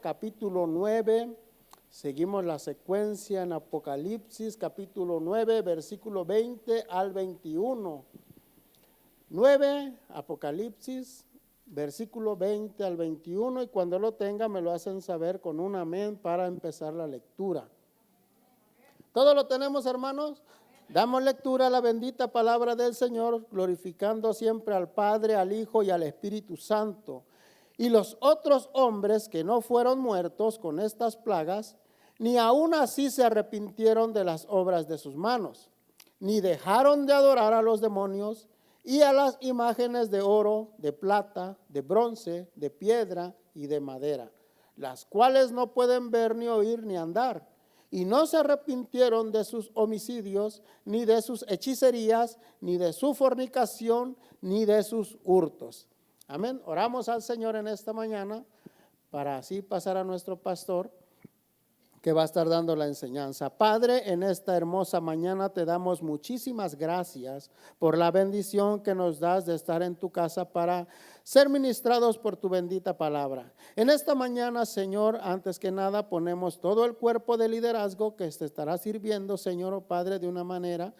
Capítulo 9, seguimos la secuencia en Apocalipsis, capítulo 9, versículo 20 al 21. 9, Apocalipsis, versículo 20 al 21, y cuando lo tenga me lo hacen saber con un amén para empezar la lectura. ¿Todo lo tenemos, hermanos? Damos lectura a la bendita palabra del Señor, glorificando siempre al Padre, al Hijo y al Espíritu Santo. Y los otros hombres que no fueron muertos con estas plagas, ni aun así se arrepintieron de las obras de sus manos, ni dejaron de adorar a los demonios y a las imágenes de oro, de plata, de bronce, de piedra y de madera, las cuales no pueden ver, ni oír, ni andar. Y no se arrepintieron de sus homicidios, ni de sus hechicerías, ni de su fornicación, ni de sus hurtos. Amén. Oramos al Señor en esta mañana para así pasar a nuestro pastor que va a estar dando la enseñanza. Padre, en esta hermosa mañana te damos muchísimas gracias por la bendición que nos das de estar en tu casa para ser ministrados por tu bendita palabra. En esta mañana, Señor, antes que nada ponemos todo el cuerpo de liderazgo que te estará sirviendo, Señor, oh Padre, de una manera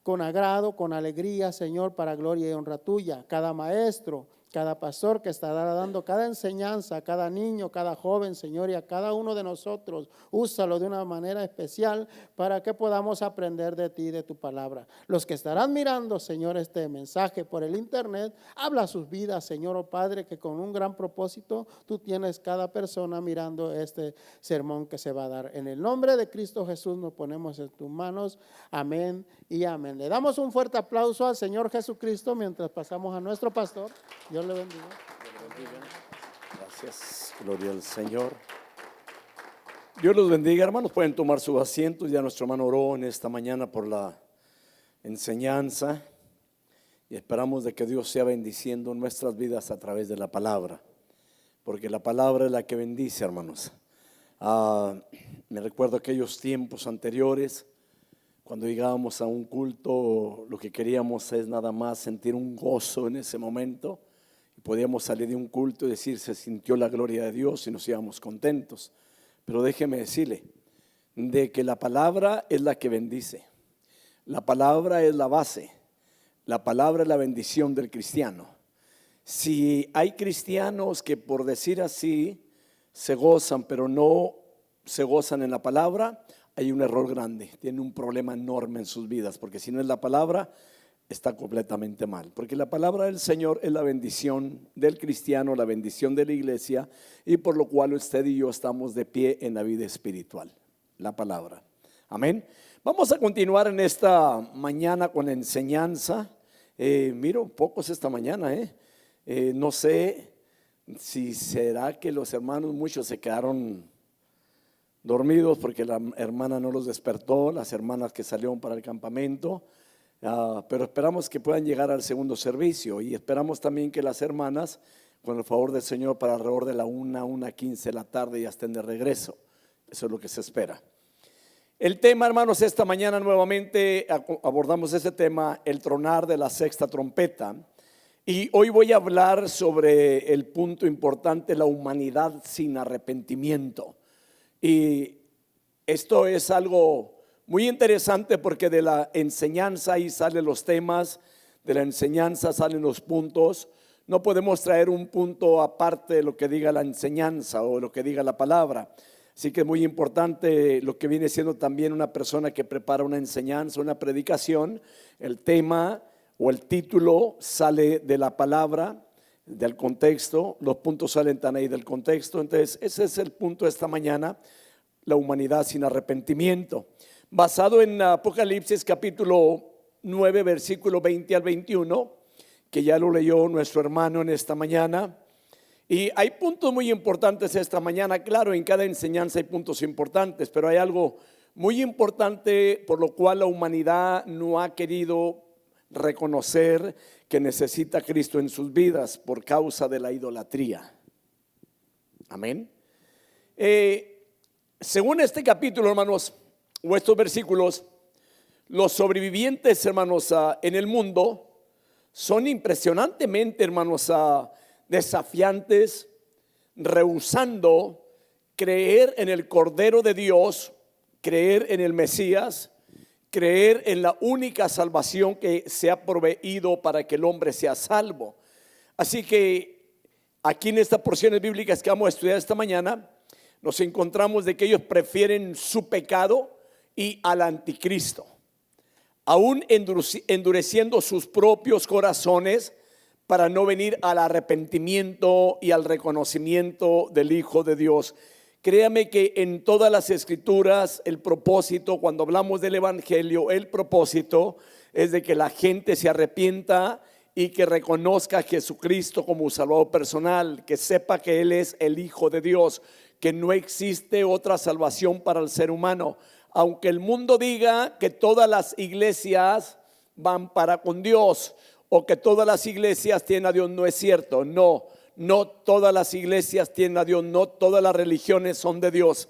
con agrado, con alegría, Señor, para gloria y honra tuya. Cada maestro, cada pastor que estará dando cada enseñanza, a cada niño, cada joven, Señor, y a cada uno de nosotros, úsalo de una manera especial para que podamos aprender de ti, de tu palabra. Los que estarán mirando, Señor, este mensaje por el internet, habla sus vidas, Señor, oh Padre, que con un gran propósito tú tienes cada persona mirando este sermón que se va a dar. En el nombre de Cristo Jesús nos ponemos en tus manos. Amén y amén. Le damos un fuerte aplauso al Señor Jesucristo mientras pasamos a nuestro pastor. Dios le bendiga. Gracias, gloria al Señor. Dios los bendiga, hermanos. Pueden tomar sus asientos. Ya nuestro hermano oró en esta mañana por la enseñanza y esperamos de que Dios sea bendiciendo nuestras vidas a través de la palabra, porque la palabra es la que bendice, hermanos. Me recuerdo aquellos tiempos anteriores cuando llegábamos a un culto, lo que queríamos es nada más sentir un gozo en ese momento. Podíamos salir de un culto y decir, se sintió la gloria de Dios y nos íbamos contentos. Pero déjeme decirle, de que la palabra es la que bendice. La palabra es la base. La palabra es la bendición del cristiano. Si hay cristianos que, por decir así, se gozan, pero no se gozan en la palabra, hay un error grande. Tienen un problema enorme en sus vidas, porque si no es la palabra, está completamente mal, porque la palabra del Señor es la bendición del cristiano, la bendición de la iglesia, y por lo cual usted y yo estamos de pie en la vida espiritual, la palabra. Amén. Vamos a continuar en esta mañana con la enseñanza. Miro pocos esta mañana, no sé si será que los hermanos muchos se quedaron dormidos porque la hermana no los despertó, las hermanas que salieron para el campamento. Pero esperamos que puedan llegar al segundo servicio y esperamos también que las hermanas, con el favor del Señor, para alrededor de la 1:15 de la tarde ya estén de regreso. Eso es lo que se espera. El tema, hermanos, esta mañana nuevamente abordamos ese tema, el tronar de la sexta trompeta. Y hoy voy a hablar sobre el punto importante, la humanidad sin arrepentimiento. Y esto es algo muy interesante porque de la enseñanza ahí salen los temas, de la enseñanza salen los puntos. No podemos traer un punto aparte de lo que diga la enseñanza o lo que diga la palabra. Así que es muy importante lo que viene siendo también una persona que prepara una enseñanza, una predicación. El tema o el título sale de la palabra, del contexto. Los puntos salen tan ahí del contexto. Entonces ese es el punto de esta mañana, la humanidad sin arrepentimiento. Basado en Apocalipsis capítulo 9, versículo 20 al 21, que ya lo leyó nuestro hermano en esta mañana. Y hay puntos muy importantes esta mañana. Claro, en cada enseñanza hay puntos importantes, pero hay algo muy importante por lo cual la humanidad no ha querido reconocer que necesita a Cristo en sus vidas por causa de la idolatría. Amén. Según este capítulo, hermanos, o estos versículos, los sobrevivientes, hermanos, en el mundo son impresionantemente, hermanos, desafiantes, rehusando creer en el Cordero de Dios, creer en el Mesías, creer en la única salvación que se ha proveído para que el hombre sea salvo. Así que aquí en estas porciones bíblicas que vamos a estudiar esta mañana, nos encontramos de que ellos prefieren su pecado y al anticristo, aún endureciendo sus propios corazones para no venir al arrepentimiento y al reconocimiento del Hijo de Dios. Créame que en todas las escrituras el propósito, cuando hablamos del evangelio, el propósito es de que la gente se arrepienta y que reconozca a Jesucristo como salvador personal, que sepa que Él es el Hijo de Dios, que no existe otra salvación para el ser humano. Aunque el mundo diga que todas las iglesias van para con Dios o que todas las iglesias tienen a Dios, no es cierto. No todas las iglesias tienen a Dios, no todas las religiones son de Dios.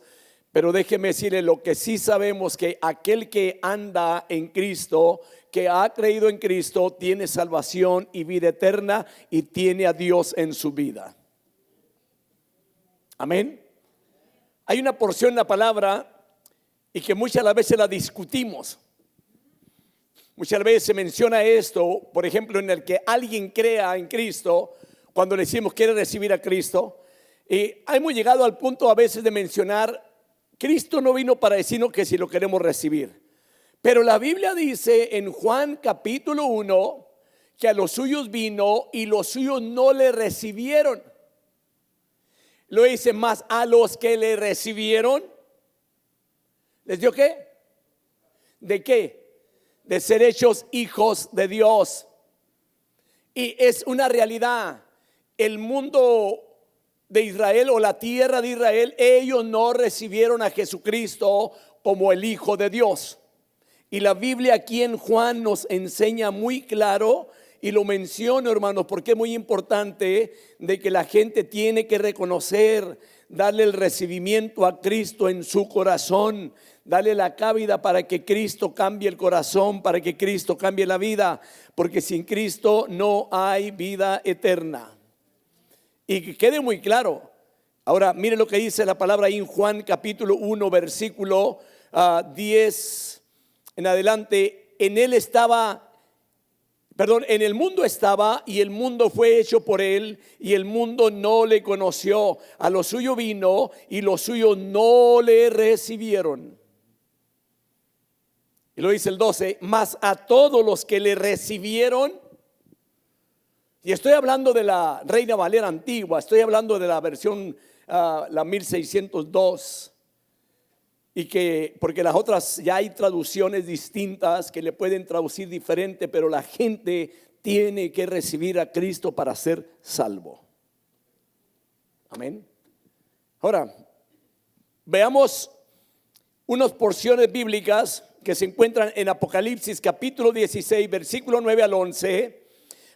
Pero déjeme decirle lo que sí sabemos, que aquel que anda en Cristo, que ha creído en Cristo, tiene salvación y vida eterna y tiene a Dios en su vida. Amén. Hay una porción en la palabra y que muchas veces la discutimos. Muchas veces se menciona esto, por ejemplo, en el que alguien crea en Cristo, cuando le decimos quiere recibir a Cristo. Hemos llegado al punto a veces de mencionar, Cristo no vino para decirnos que si lo queremos recibir. Pero la Biblia dice en Juan capítulo 1 que a los suyos vino y los suyos no le recibieron. Lo dice más, a los que le recibieron, ¿les dio qué? ¿De qué? De ser hechos hijos de Dios. Y es una realidad. El mundo de Israel o la tierra de Israel, ellos no recibieron a Jesucristo como el Hijo de Dios. Y la Biblia aquí en Juan nos enseña muy claro, y lo menciono, hermanos, porque es muy importante de que la gente tiene que reconocer, darle el recibimiento a Cristo en su corazón, darle la cabida para que Cristo cambie el corazón, para que Cristo cambie la vida, porque sin Cristo no hay vida eterna. Y que quede muy claro. Ahora, mire lo que dice la palabra ahí en Juan capítulo 1, versículo 10 en adelante. En el mundo estaba y el mundo fue hecho por él y el mundo no le conoció. A lo suyo vino y los suyos no le recibieron. Y lo dice el 12, mas a todos los que le recibieron, y estoy hablando de la Reina Valera antigua, estoy hablando de la versión, la 1602, y que, porque las otras ya hay traducciones distintas que le pueden traducir diferente, pero la gente tiene que recibir a Cristo para ser salvo. Amén. Ahora, veamos unas porciones bíblicas que se encuentran en Apocalipsis capítulo 16, versículo 9 al 11.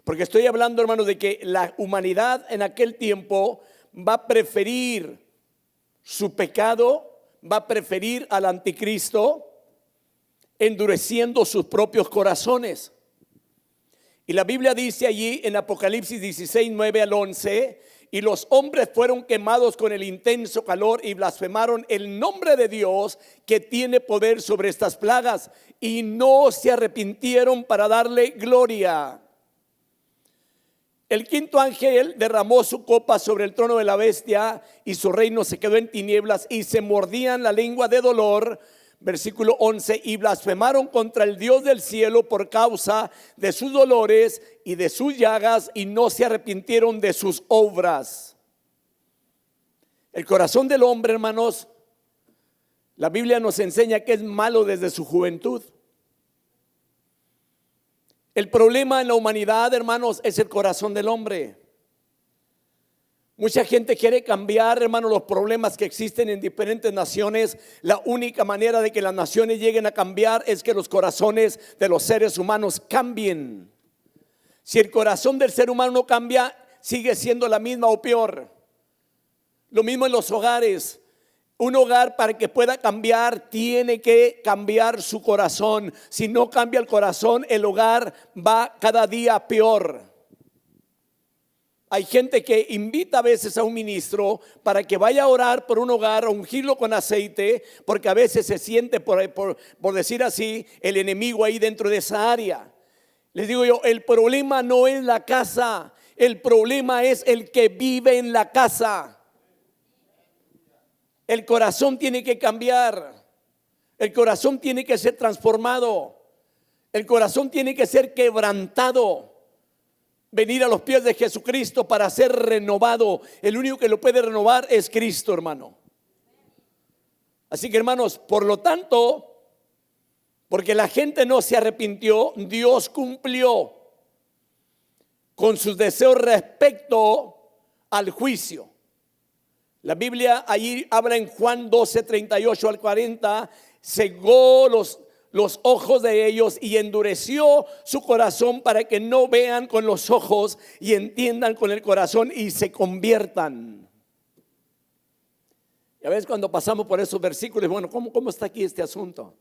Porque estoy hablando, hermanos, de que la humanidad en aquel tiempo va a preferir su pecado, va a preferir al anticristo, endureciendo sus propios corazones. Y la Biblia dice allí en Apocalipsis 16, 9 al 11, y los hombres fueron quemados con el intenso calor y blasfemaron el nombre de Dios que tiene poder sobre estas plagas, y no se arrepintieron para darle gloria. El quinto ángel derramó su copa sobre el trono de la bestia y su reino se quedó en tinieblas y se mordían la lengua de dolor. Versículo 11, y blasfemaron contra el Dios del cielo por causa de sus dolores y de sus llagas y no se arrepintieron de sus obras. El corazón del hombre, hermanos, la Biblia nos enseña que es malo desde su juventud. El problema en la humanidad, hermanos, es el corazón del hombre. Mucha gente quiere cambiar, hermanos, los problemas que existen en diferentes naciones. La única manera de que las naciones lleguen a cambiar es que los corazones de los seres humanos cambien. Si el corazón del ser humano no cambia, sigue siendo la misma o peor. Lo mismo en los hogares. Un hogar, para que pueda cambiar, tiene que cambiar su corazón. Si no cambia el corazón, el hogar va cada día peor. Hay gente que invita a veces a un ministro para que vaya a orar por un hogar, a ungirlo con aceite, porque a veces se siente, por decir así, el enemigo ahí dentro de esa área. Les digo yo, el problema no es la casa, el problema es el que vive en la casa. El corazón tiene que cambiar, el corazón tiene que ser transformado, el corazón tiene que ser quebrantado. Venir a los pies de Jesucristo para ser renovado. El único que lo puede renovar es Cristo, hermano. Así que, hermanos, por lo tanto, porque la gente no se arrepintió, Dios cumplió con sus deseos respecto al juicio. La Biblia allí habla en Juan 12, 38 al 40, cegó los ojos de ellos y endureció su corazón para que no vean con los ojos y entiendan con el corazón y se conviertan. Ya ves, cuando pasamos por esos versículos, bueno, ¿cómo está aquí este asunto?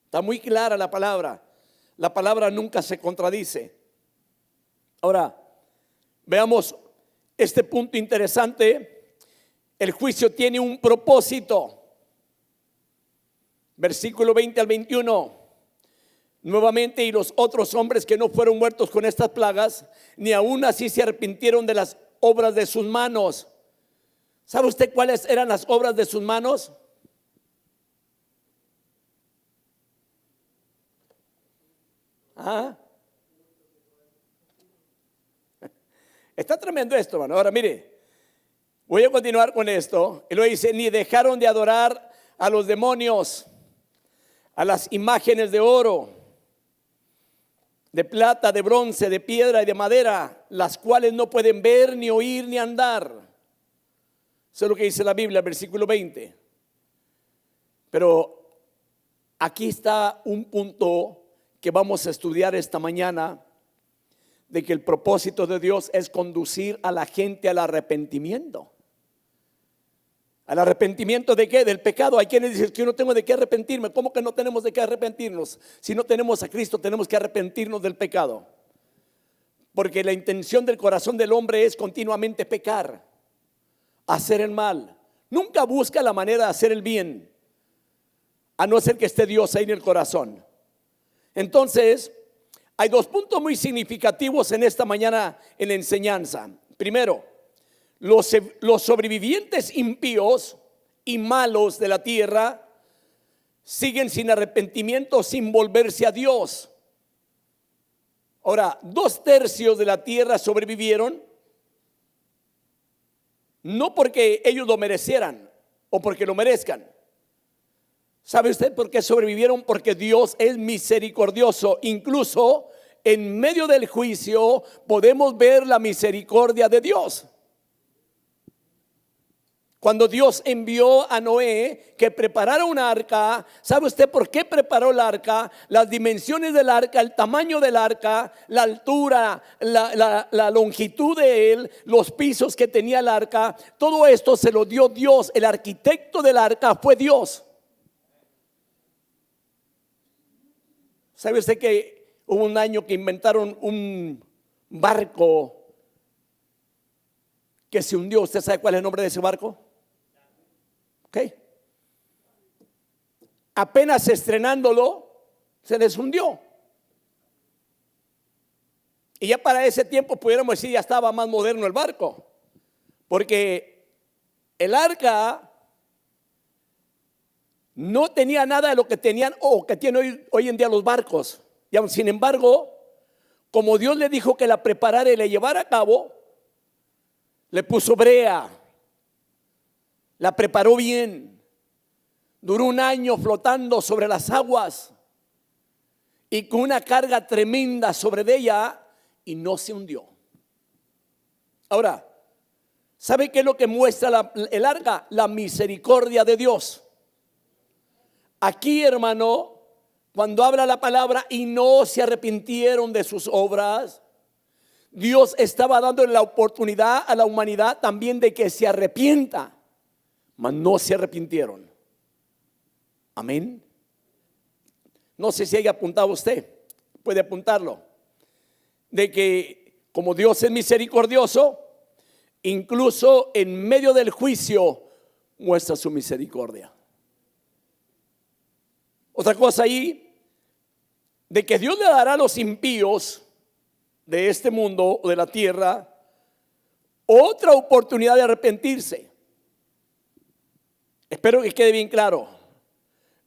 Está muy clara la palabra nunca se contradice. Ahora, veamos este punto interesante. El juicio tiene un propósito. Versículo 20 al 21. Nuevamente, y los otros hombres que no fueron muertos con estas plagas, ni aún así se arrepintieron de las obras de sus manos. ¿Sabe usted cuáles eran las obras de sus manos? Está tremendo esto, hermano. Ahora mire, voy a continuar con esto. Y luego dice, ni dejaron de adorar a los demonios, a las imágenes de oro, de plata, de bronce, de piedra y de madera, las cuales no pueden ver, ni oír, ni andar. Eso es lo que dice la Biblia, versículo 20. Pero aquí está un punto que vamos a estudiar esta mañana, de que el propósito de Dios es conducir a la gente al arrepentimiento. ¿Al arrepentimiento de qué? Del pecado. Hay quienes dicen que yo no tengo de qué arrepentirme. ¿Cómo que no tenemos de qué arrepentirnos? Si no tenemos a Cristo, tenemos que arrepentirnos del pecado. Porque la intención del corazón del hombre es continuamente pecar, hacer el mal. Nunca busca la manera de hacer el bien, a no ser que esté Dios ahí en el corazón. Entonces, hay dos puntos muy significativos en esta mañana en la enseñanza. Primero, los sobrevivientes impíos y malos de la tierra siguen sin arrepentimiento, sin volverse a Dios. Ahora, 2/3 de la tierra sobrevivieron, no porque ellos lo merecieran o porque lo merezcan. ¿Sabe usted por qué sobrevivieron? Porque Dios es misericordioso. Incluso en medio del juicio podemos ver la misericordia de Dios. Cuando Dios envió a Noé que preparara una arca, ¿sabe usted por qué preparó la arca? Las dimensiones del arca, el tamaño del arca, la altura, la longitud de él, los pisos que tenía el arca, todo esto se lo dio Dios. El arquitecto del arca fue Dios. ¿Sabe usted que hubo un año que inventaron un barco que se hundió? ¿Usted sabe cuál es el nombre de ese barco? Ok. Apenas estrenándolo, se les hundió. Y ya para ese tiempo pudiéramos decir ya estaba más moderno el barco, porque el arca no tenía nada de lo que tenían o que tienen hoy en día los barcos. Sin embargo, como Dios le dijo que la preparara y la llevara a cabo, le puso brea, la preparó bien, duró un año flotando sobre las aguas y con una carga tremenda sobre de ella, y no se hundió. Ahora, ¿sabe qué es lo que muestra el arca? La misericordia de Dios. Aquí, hermano, cuando habla la palabra y no se arrepintieron de sus obras, Dios estaba dando la oportunidad a la humanidad también de que se arrepienta, mas no se arrepintieron. Amén. No sé si haya apuntado usted, puede apuntarlo, de que como Dios es misericordioso, incluso en medio del juicio muestra su misericordia. Otra cosa ahí, de que Dios le dará a los impíos de este mundo o de la tierra otra oportunidad de arrepentirse. Espero que quede bien claro.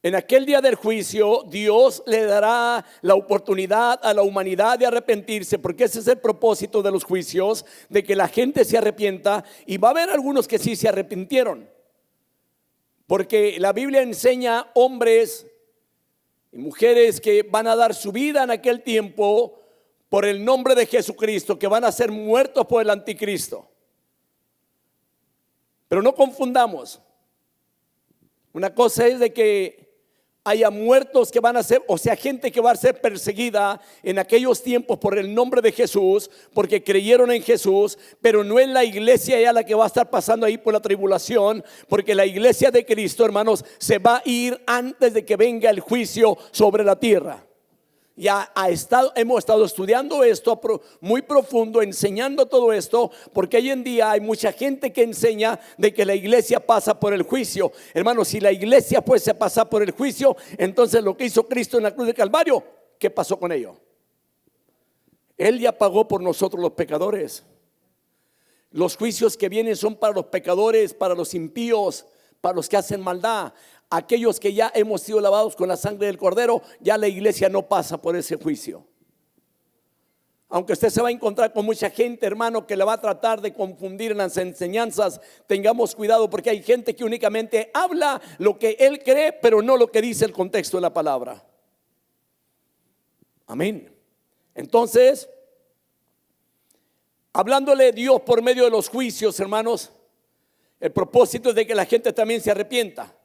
En aquel día del juicio, Dios le dará la oportunidad a la humanidad de arrepentirse, porque ese es el propósito de los juicios, de que la gente se arrepienta, y va a haber algunos que sí se arrepintieron, porque la Biblia enseña hombres y mujeres que van a dar su vida en aquel tiempo por el nombre de Jesucristo, que van a ser muertos por el anticristo. Pero no confundamos. Una cosa es de que haya muertos que van a ser, o sea, gente que va a ser perseguida en aquellos tiempos por el nombre de Jesús, porque creyeron en Jesús, pero no es la iglesia ya la que va a estar pasando ahí por la tribulación, porque la iglesia de Cristo, hermanos, se va a ir antes de que venga el juicio sobre la tierra. Ya hemos estado estudiando esto muy profundo, enseñando todo esto, porque hoy en día hay mucha gente que enseña de que la iglesia pasa por el juicio. Hermanos, si la iglesia pues se pasa por el juicio, entonces lo que hizo Cristo en la cruz de Calvario, ¿qué pasó con ello? Él ya pagó por nosotros los pecadores. Los juicios que vienen son para los pecadores, para los impíos, para los que hacen maldad. Aquellos que ya hemos sido lavados con la sangre del Cordero, ya la iglesia no pasa por ese juicio. Aunque usted se va a encontrar con mucha gente, hermano, que le va a tratar de confundir en las enseñanzas, tengamos cuidado, porque hay gente que únicamente habla lo que él cree, pero no lo que dice el contexto de la palabra. Amén. Entonces, hablándole Dios por medio de los juicios, hermanos, el propósito es de que la gente también se arrepienta.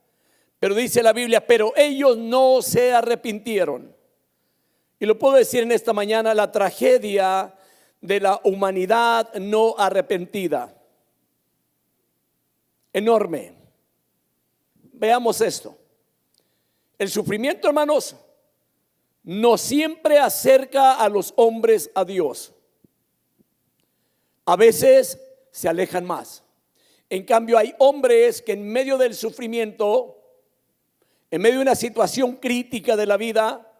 Pero dice la Biblia, pero ellos no se arrepintieron. Y lo puedo decir en esta mañana, la tragedia de la humanidad no arrepentida. Enorme. Veamos esto. El sufrimiento, hermanos, no siempre acerca a los hombres a Dios. A veces se alejan más. En cambio, hay hombres que en medio del sufrimiento, en medio de una situación crítica de la vida,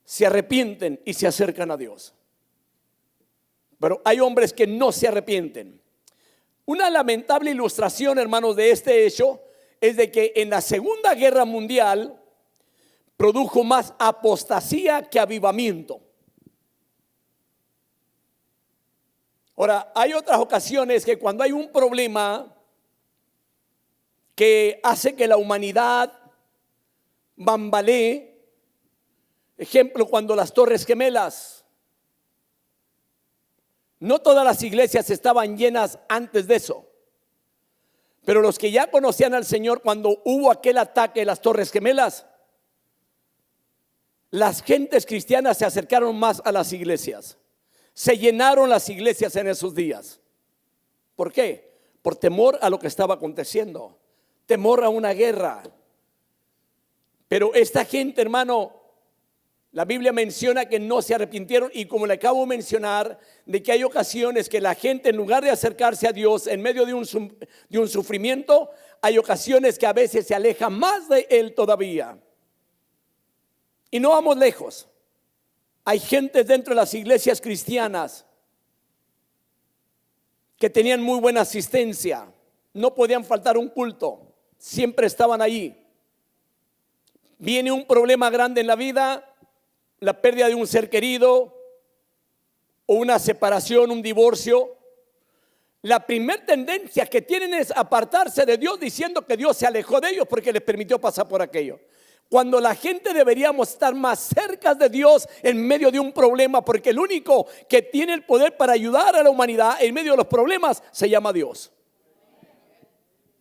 se arrepienten y se acercan a Dios. Pero hay hombres que no se arrepienten. Una lamentable ilustración, hermanos, de este hecho es de que en la Segunda Guerra Mundial produjo más apostasía que avivamiento. Ahora, hay otras ocasiones que cuando hay un problema que hace que la humanidad bambalee, ejemplo, cuando las Torres Gemelas, no todas las iglesias estaban llenas antes de eso, pero los que ya conocían al Señor, cuando hubo aquel ataque de las Torres Gemelas, las gentes cristianas se acercaron más a las iglesias, se llenaron las iglesias en esos días. ¿Por qué? Por temor a lo que estaba aconteciendo, temor a una guerra. Pero esta gente, hermano, la Biblia menciona que no se arrepintieron, y como le acabo de mencionar, de que hay ocasiones que la gente, en lugar de acercarse a Dios en medio de un sufrimiento, hay ocasiones que a veces se aleja más de Él todavía. Y no vamos lejos. Hay gente dentro de las iglesias cristianas que tenían muy buena asistencia, no podían faltar un culto, siempre estaban allí. Viene un problema grande en la vida, la pérdida de un ser querido o una separación, un divorcio. La primera tendencia que tienen es apartarse de Dios, diciendo que Dios se alejó de ellos porque les permitió pasar por aquello. Cuando la gente deberíamos estar más cerca de Dios en medio de un problema, porque el único que tiene el poder para ayudar a la humanidad en medio de los problemas se llama Dios.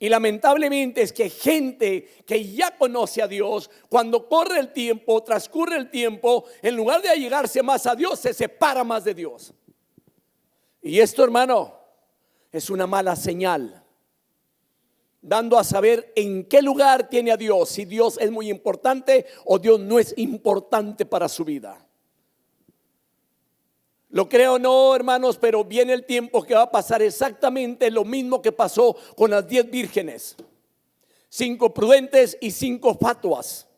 Y lamentablemente es que gente que ya conoce a Dios, cuando corre el tiempo, transcurre el tiempo, en lugar de allegarse más a Dios, se separa más de Dios. Y esto, hermano, es una mala señal, dando a saber en qué lugar tiene a Dios, si Dios es muy importante o Dios no es importante para su vida. Lo creo o no, hermanos, pero viene el tiempo que va a pasar exactamente lo mismo que pasó con las 10 vírgenes. 5 prudentes y 5 fatuas.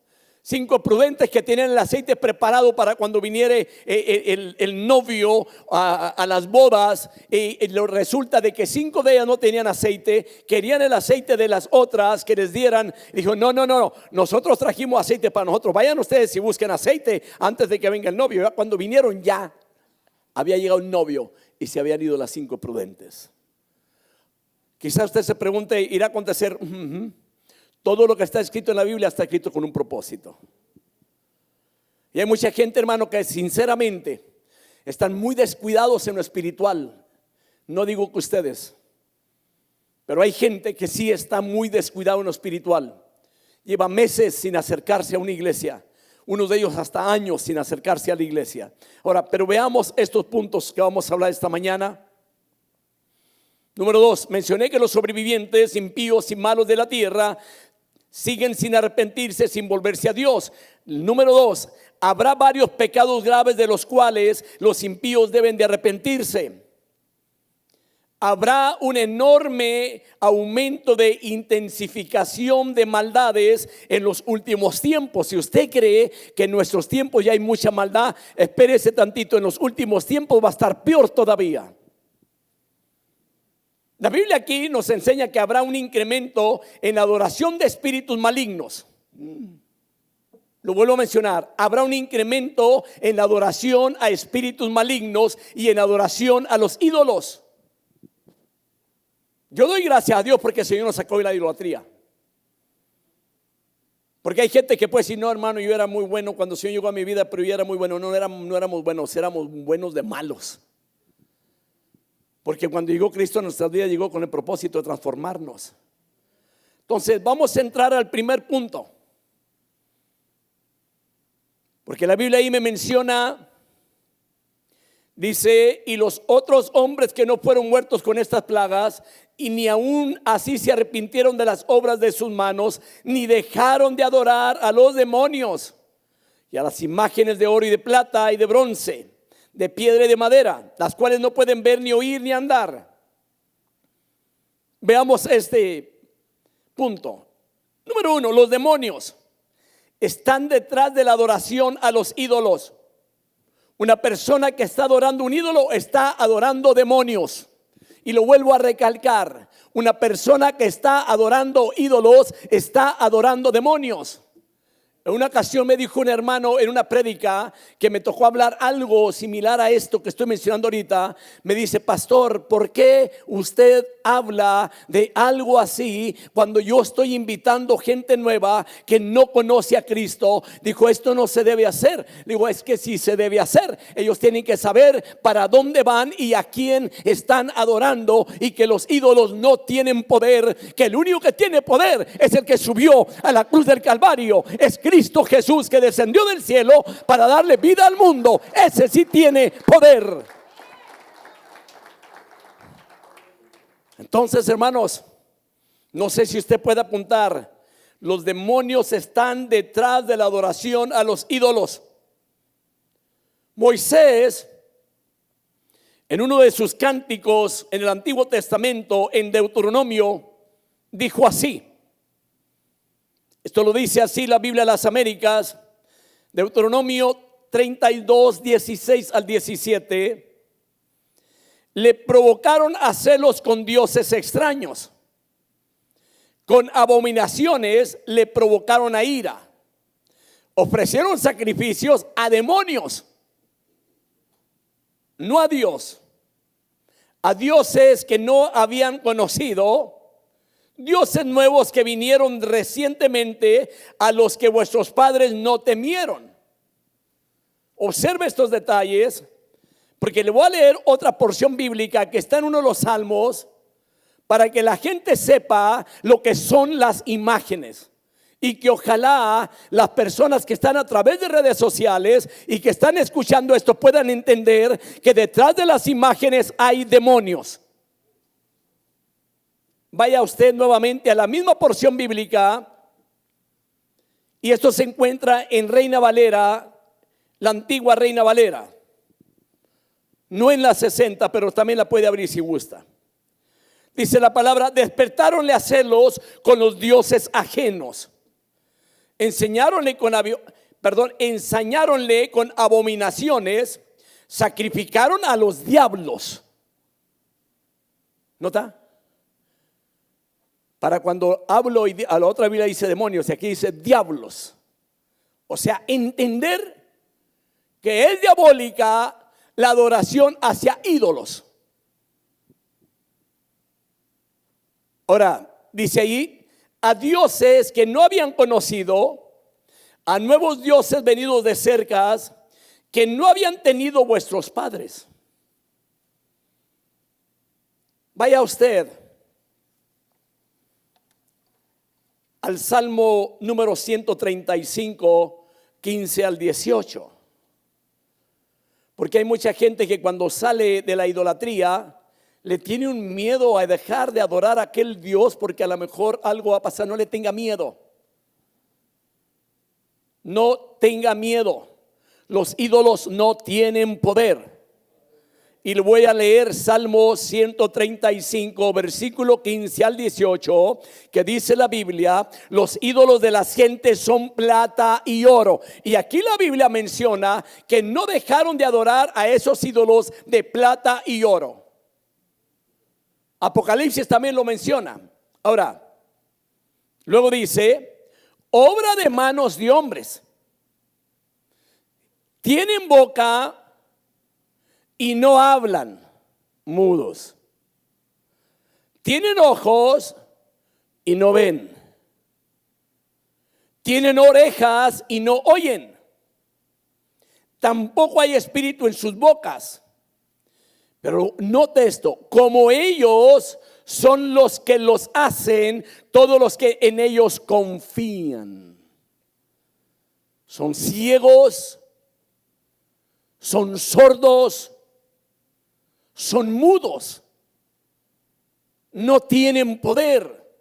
5 prudentes que tienen el aceite preparado para cuando viniere el novio a las bodas. Y resulta de que 5 de ellas no tenían aceite, querían el aceite de las otras que les dieran. Dijo, no, nosotros trajimos aceite para nosotros. Vayan ustedes y busquen aceite antes de que venga el novio. Cuando vinieron ya había llegado el novio y se habían ido las 5 prudentes. Quizás usted se pregunte, ¿irá a acontecer? Todo lo que está escrito en la Biblia está escrito con un propósito. Y hay mucha gente, hermano, que sinceramente están muy descuidados en lo espiritual. No digo que ustedes, pero hay gente que sí está muy descuidado en lo espiritual. Lleva meses sin acercarse a una iglesia. Unos de ellos hasta años sin acercarse a la iglesia. Ahora, pero veamos estos puntos que vamos a hablar esta mañana. Número 2, mencioné que los sobrevivientes impíos y malos de la tierra siguen sin arrepentirse, sin volverse a Dios. Número 2, habrá varios pecados graves de los cuales los impíos deben de arrepentirse. Habrá un enorme aumento de intensificación de maldades en los últimos tiempos. Si usted cree que en nuestros tiempos ya hay mucha maldad, espérese tantito, en los últimos tiempos va a estar peor todavía. La Biblia aquí nos enseña que habrá un incremento en la adoración de espíritus malignos. Lo vuelvo a mencionar, habrá un incremento en la adoración a espíritus malignos y en adoración a los ídolos. Yo doy gracias a Dios porque el Señor nos sacó de la idolatría. Porque hay gente que puede decir, no, hermano, yo era muy bueno cuando el Señor llegó a mi vida, pero yo era muy bueno. No éramos buenos, éramos buenos de malos. Porque cuando llegó Cristo a nuestra vida, llegó con el propósito de transformarnos. Entonces vamos a entrar al primer punto, porque la Biblia ahí me menciona, dice, y los otros hombres que no fueron muertos con estas plagas, y ni aún así se arrepintieron de las obras de sus manos, ni dejaron de adorar a los demonios y a las imágenes de oro y de plata y de bronce, de piedra y de madera, las cuales no pueden ver, ni oír, ni andar. Veamos este punto. Número 1, los demonios están detrás de la adoración a los ídolos. Una persona que está adorando un ídolo está adorando demonios. Y lo vuelvo a recalcar, una persona que está adorando ídolos está adorando demonios. En una ocasión me dijo un hermano en una prédica que me tocó hablar algo similar a esto que estoy mencionando ahorita. Me dice, pastor, ¿por qué usted habla de algo así cuando yo estoy invitando gente nueva que no conoce a Cristo? Dijo, esto no se debe hacer. Digo, es que sí se debe hacer. Ellos tienen que saber para dónde van y a quién están adorando, y que los ídolos no tienen poder, que el único que tiene poder es el que subió a la cruz del Calvario. Es Cristo Jesús, que descendió del cielo para darle vida al mundo. Ese sí tiene poder. Entonces, hermanos, no sé si usted puede apuntar, los demonios están detrás de la adoración a los ídolos. Moisés, en uno de sus cánticos en el Antiguo Testamento, en Deuteronomio, dijo así. Esto lo dice así la Biblia de las Américas, Deuteronomio 32, 16 al 17. Le provocaron a celos con dioses extraños. Con abominaciones le provocaron a ira. Ofrecieron sacrificios a demonios, no a Dios. A dioses que no habían conocido, dioses nuevos que vinieron recientemente, a los que vuestros padres no temieron. Observe estos detalles, porque le voy a leer otra porción bíblica que está en uno de los salmos, para que la gente sepa lo que son las imágenes, y que ojalá las personas que están a través de redes sociales y que están escuchando esto puedan entender que detrás de las imágenes hay demonios. Vaya usted nuevamente a la misma porción bíblica, y esto se encuentra en Reina Valera, la antigua Reina Valera. no en la 60, pero también la puede abrir si gusta. Dice la palabra: despertáronle a celos con los dioses ajenos. Ensañáronle con abominaciones, sacrificaron a los diablos. ¿Nota? Para cuando hablo, y a la otra Biblia dice demonios, y aquí dice diablos. O sea, entender que es diabólica la adoración hacia ídolos. Ahora, dice ahí, a dioses que no habían conocido, a nuevos dioses venidos de cerca, que no habían tenido vuestros padres. Vaya usted al Salmo número 135, 15 al 18. Porque hay mucha gente que cuando sale de la idolatría le tiene un miedo a dejar de adorar a aquel Dios, porque a lo mejor algo va a pasar. No le tenga miedo. No tenga miedo. Los ídolos no tienen poder. Y le voy a leer Salmo 135, versículo 15 al 18, que dice la Biblia: los ídolos de las gentes son plata y oro. Y aquí la Biblia menciona que no dejaron de adorar a esos ídolos de plata y oro. Apocalipsis también lo menciona. Ahora, luego dice: obra de manos de hombres. Tienen boca y no hablan, mudos. Tienen ojos y no ven. Tienen orejas y no oyen. Tampoco hay espíritu en sus bocas. Pero note esto: como ellos son los que los hacen, todos los que en ellos confían. Son ciegos, son sordos, son mudos, no tienen poder.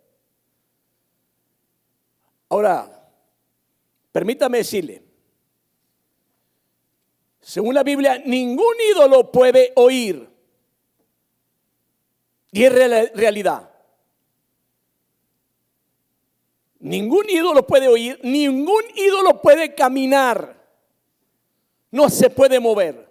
Ahora, permítame decirle, según la Biblia, ningún ídolo puede oír. Y es realidad. Ningún ídolo puede oír, ningún ídolo puede caminar, no se puede mover.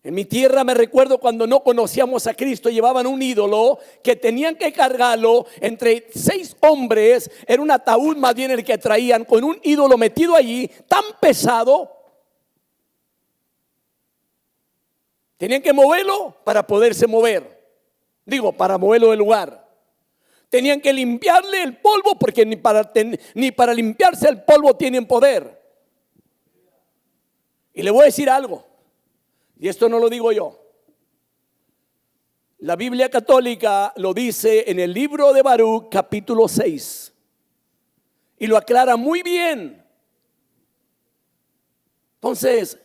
En mi tierra me recuerdo cuando no conocíamos a Cristo, llevaban un ídolo que tenían que cargarlo entre 6 hombres. Era un ataúd más bien el que traían, con un ídolo metido allí tan pesado. Tenían que moverlo para poderse mover. Digo, para moverlo del lugar. Tenían que limpiarle el polvo, porque ni para limpiarse el polvo tienen poder. Y le voy a decir algo, y esto no lo digo yo. La Biblia católica lo dice en el libro de Baruch, capítulo 6, y lo aclara muy bien. Entonces,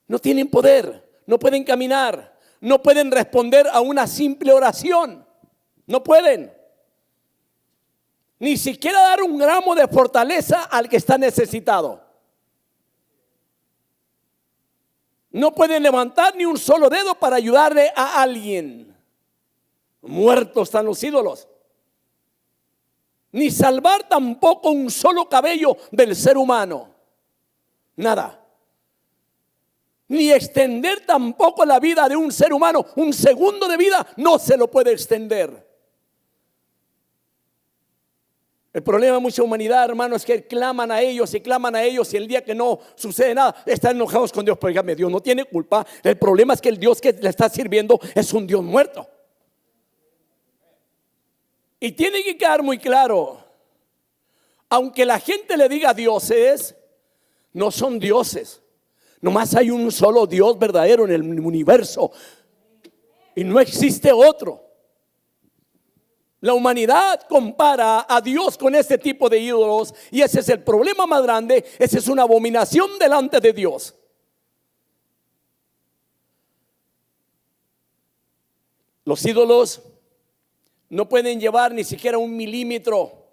no tienen poder, no pueden caminar, no pueden responder a una simple oración. No pueden. Ni siquiera dar un gramo de fortaleza al que está necesitado. No pueden levantar ni un solo dedo para ayudarle a alguien. Muertos están los ídolos. Ni salvar tampoco un solo cabello del ser humano. Nada. Ni extender tampoco la vida de un ser humano. Un segundo de vida no se lo puede extender. El problema de mucha humanidad, hermano, es que claman a ellos y el día que no sucede nada, están enojados con Dios. Pero dígame, Dios no tiene culpa. El problema es que el Dios que le está sirviendo es un Dios muerto. Y tiene que quedar muy claro, aunque la gente le diga dioses, no son dioses. Nomás hay un solo Dios verdadero en el universo y no existe otro. La humanidad compara a Dios con este tipo de ídolos, y ese es el problema más grande. Esa es una abominación delante de Dios. Los ídolos no pueden llevar ni siquiera 1 milímetro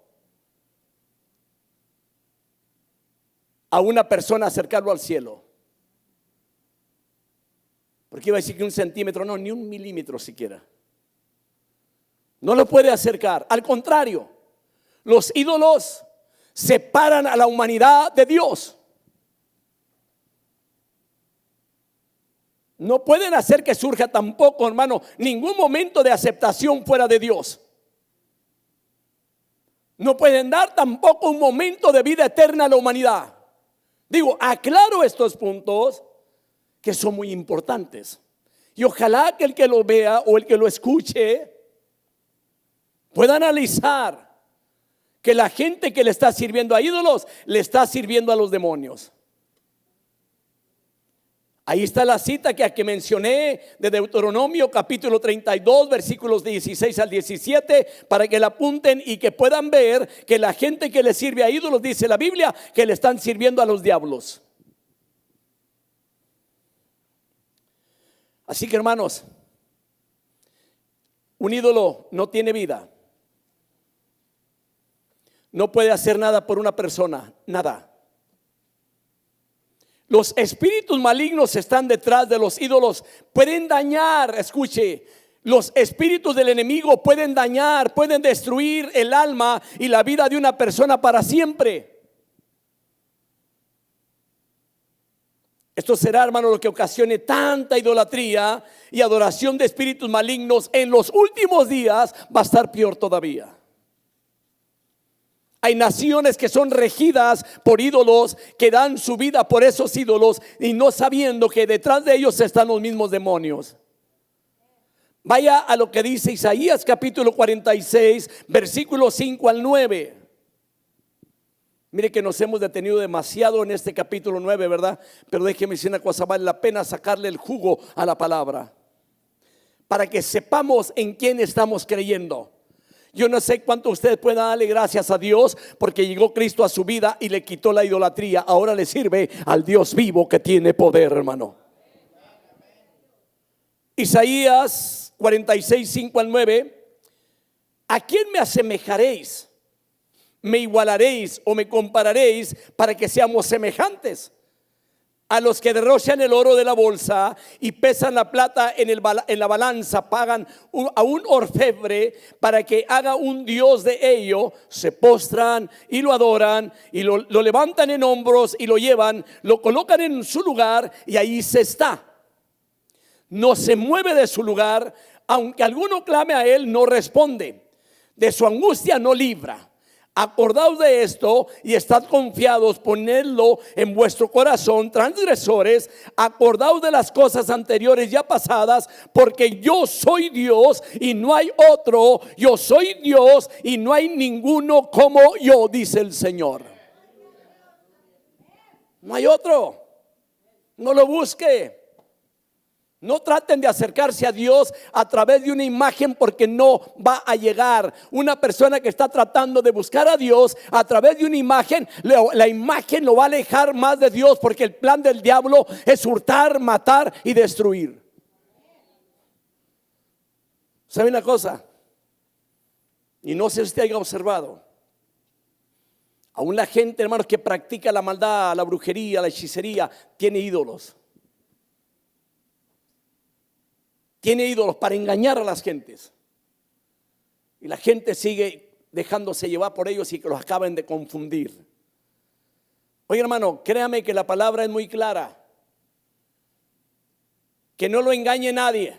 a una persona, acercarlo al cielo. Porque iba a decir que 1 centímetro, no, ni 1 milímetro siquiera. No lo puede acercar. Al contrario, los ídolos separan a la humanidad de Dios. No pueden hacer que surja tampoco, hermano, ningún momento de aceptación fuera de Dios. No pueden dar tampoco un momento de vida eterna a la humanidad. Digo, aclaro estos puntos que son muy importantes. Y ojalá que el que lo vea o el que lo escuche pueda analizar que la gente que le está sirviendo a ídolos le está sirviendo a los demonios. Ahí está la cita que mencioné de Deuteronomio capítulo 32 versículos 16 al 17, para que la apunten y que puedan ver que la gente que le sirve a ídolos, dice la Biblia, que le están sirviendo a los diablos. Así que, hermanos, un ídolo no tiene vida. No puede hacer nada por una persona, nada. Los espíritus malignos están detrás de los ídolos. Pueden dañar, escuche, los espíritus del enemigo pueden dañar, pueden destruir el alma y la vida de una persona para siempre. Esto será, hermano, lo que ocasione tanta idolatría y adoración de espíritus malignos. En los últimos días va a estar peor todavía. Hay naciones que son regidas por ídolos, que dan su vida por esos ídolos y no sabiendo que detrás de ellos están los mismos demonios. Vaya a lo que dice Isaías capítulo 46, versículos 5 al 9. Mire que nos hemos detenido demasiado en este capítulo 9, ¿verdad? Pero déjeme decir una cosa, vale la pena sacarle el jugo a la palabra, para que sepamos en quién estamos creyendo. Yo no sé cuánto ustedes pueden darle gracias a Dios porque llegó Cristo a su vida y le quitó la idolatría. Ahora le sirve al Dios vivo que tiene poder, hermano. Isaías 46, 5 al 9. ¿A quién me asemejaréis? ¿Me igualaréis o me compararéis para que seamos semejantes? A los que derrochan el oro de la bolsa y pesan la plata en la balanza, pagan a un orfebre para que haga un dios de ello, se postran y lo adoran y lo levantan en hombros y lo llevan, lo colocan en su lugar y ahí se está. No se mueve de su lugar, aunque alguno clame a él, no responde. De su angustia no libra. Acordaos de esto y estad confiados, ponedlo en vuestro corazón, transgresores. Acordaos de las cosas anteriores ya pasadas, porque yo soy Dios y no hay otro. Yo soy Dios y no hay ninguno como yo, dice el Señor. No hay otro. No lo busque. No traten de acercarse a Dios a través de una imagen, porque no va a llegar. Una persona que está tratando de buscar a Dios a través de una imagen, la imagen lo va a alejar más de Dios, porque el plan del diablo es hurtar, matar y destruir. ¿Sabe una cosa? Y no sé si usted haya observado, aún la gente, hermanos, que practica la maldad, la brujería, la hechicería, tiene ídolos. Tiene ídolos para engañar a las gentes. Y la gente sigue dejándose llevar por ellos y que los acaben de confundir. Oye, hermano, créame que la palabra es muy clara. Que no lo engañe nadie.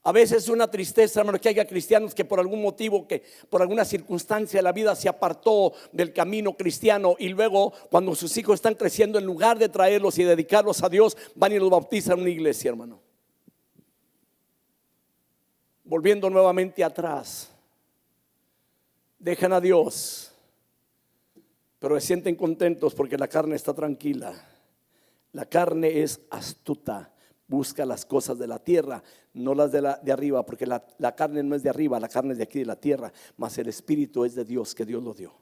A veces es una tristeza, hermano, que haya cristianos que por algún motivo, que por alguna circunstancia de la vida se apartó del camino cristiano, y luego cuando sus hijos están creciendo, en lugar de traerlos y dedicarlos a Dios, van y los bautizan en una iglesia, hermano. Volviendo nuevamente atrás, dejan a Dios, pero se sienten contentos porque la carne está tranquila. La carne es astuta, busca las cosas de la tierra, no las de arriba, porque la carne no es de arriba, la carne es de aquí, de la tierra, mas el espíritu es de Dios, que Dios lo dio.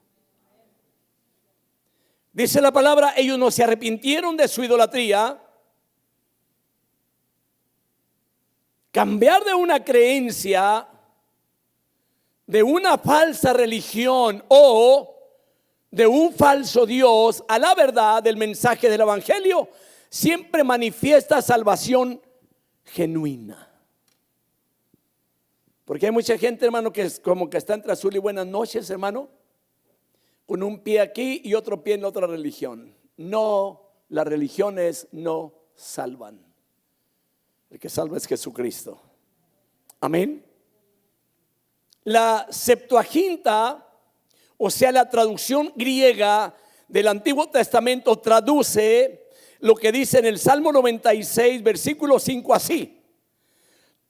Dice la palabra, ellos no se arrepintieron de su idolatría. Cambiar de una creencia, de una falsa religión o de un falso Dios a la verdad del mensaje del evangelio, siempre manifiesta salvación genuina. Porque hay mucha gente, hermano, que es como que está entre azul y buenas noches, hermano, con un pie aquí y otro pie en la otra religión. No, las religiones no salvan. El que salva es Jesucristo. Amén. La Septuaginta, o sea, la traducción griega del Antiguo Testamento, traduce lo que dice en el Salmo 96, versículo 5 así: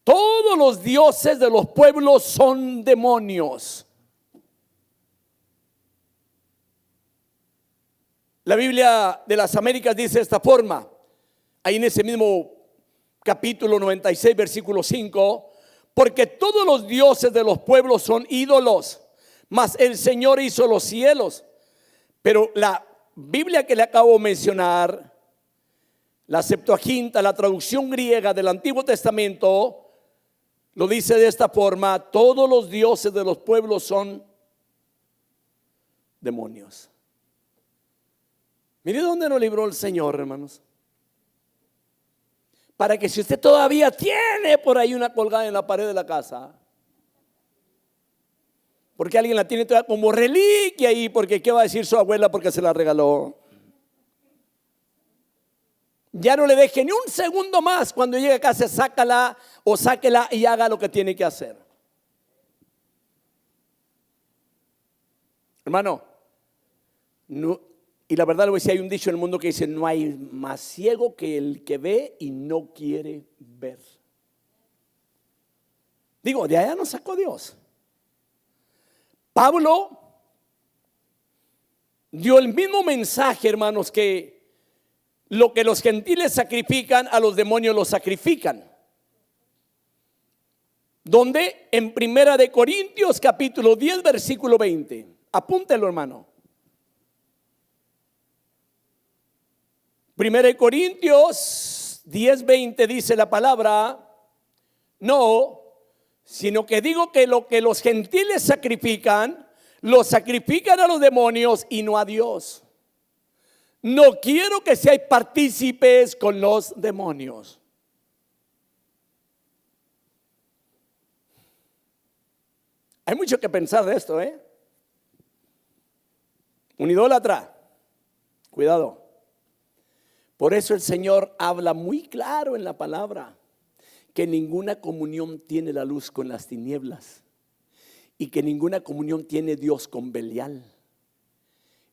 todos los dioses de los pueblos son demonios. La Biblia de las Américas dice de esta forma, ahí en ese mismo capítulo 96, versículo 5: porque todos los dioses de los pueblos son ídolos, mas el Señor hizo los cielos. Pero la Biblia que le acabo de mencionar, la Septuaginta, la traducción griega del Antiguo Testamento, lo dice de esta forma: todos los dioses de los pueblos son demonios. Mire dónde nos libró el Señor, hermanos. Para que si usted todavía tiene por ahí una colgada en la pared de la casa, porque alguien la tiene todavía como reliquia ahí, porque ¿qué va a decir su abuela porque se la regaló? Ya no le deje ni un segundo más. Cuando llegue a casa, sácala o sáquela y haga lo que tiene que hacer. Hermano, no, y la verdad le voy a decir, hay un dicho en el mundo que dice: no hay más ciego que el que ve y no quiere ver. Digo, de allá nos sacó Dios. Pablo dio el mismo mensaje, hermanos, que lo que los gentiles sacrifican, a los demonios los sacrifican. Donde en Primera de Corintios capítulo 10 versículo 20. Apúntelo, hermano. Primera de Corintios 10, 20 dice la palabra: no, sino que digo que lo que los gentiles sacrifican, lo sacrifican a los demonios y no a Dios. No quiero que seáis partícipes con los demonios. Hay mucho que pensar de esto, Un idólatra, cuidado. Por eso el Señor habla muy claro en la palabra que ninguna comunión tiene la luz con las tinieblas y que ninguna comunión tiene Dios con Belial.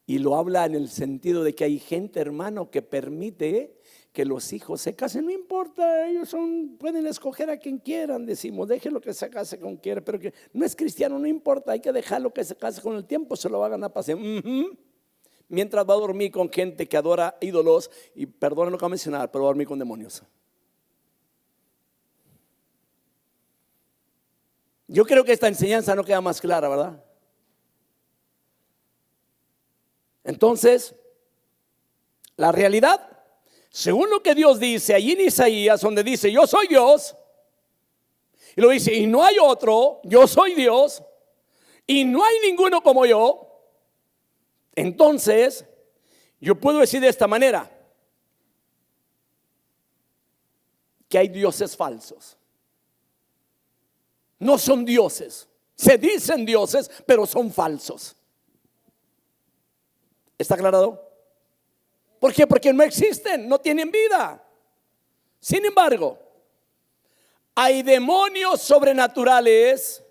Y lo habla en el sentido de que hay gente, hermano, que permite que los hijos se casen. No importa, ellos pueden escoger a quien quieran, decimos, déjenlo que se case con quien quiera, pero que no es cristiano, no importa, hay que dejarlo que se case. Con el tiempo se lo va a ganar para siempre. Mientras va a dormir con gente que adora ídolos, y perdonen lo que voy a mencionar, pero va a dormir con demonios. Yo creo que esta enseñanza no queda más clara, ¿verdad? Entonces, la realidad, según lo que Dios dice allí en Isaías, donde dice: yo soy Dios, y lo dice: y no hay otro, yo soy Dios, y no hay ninguno como yo. Entonces, yo puedo decir de esta manera que hay dioses falsos. No son dioses, se dicen dioses, pero son falsos. ¿Está aclarado? ¿Por qué? Porque no existen, no tienen vida. Sin embargo, hay demonios sobrenaturales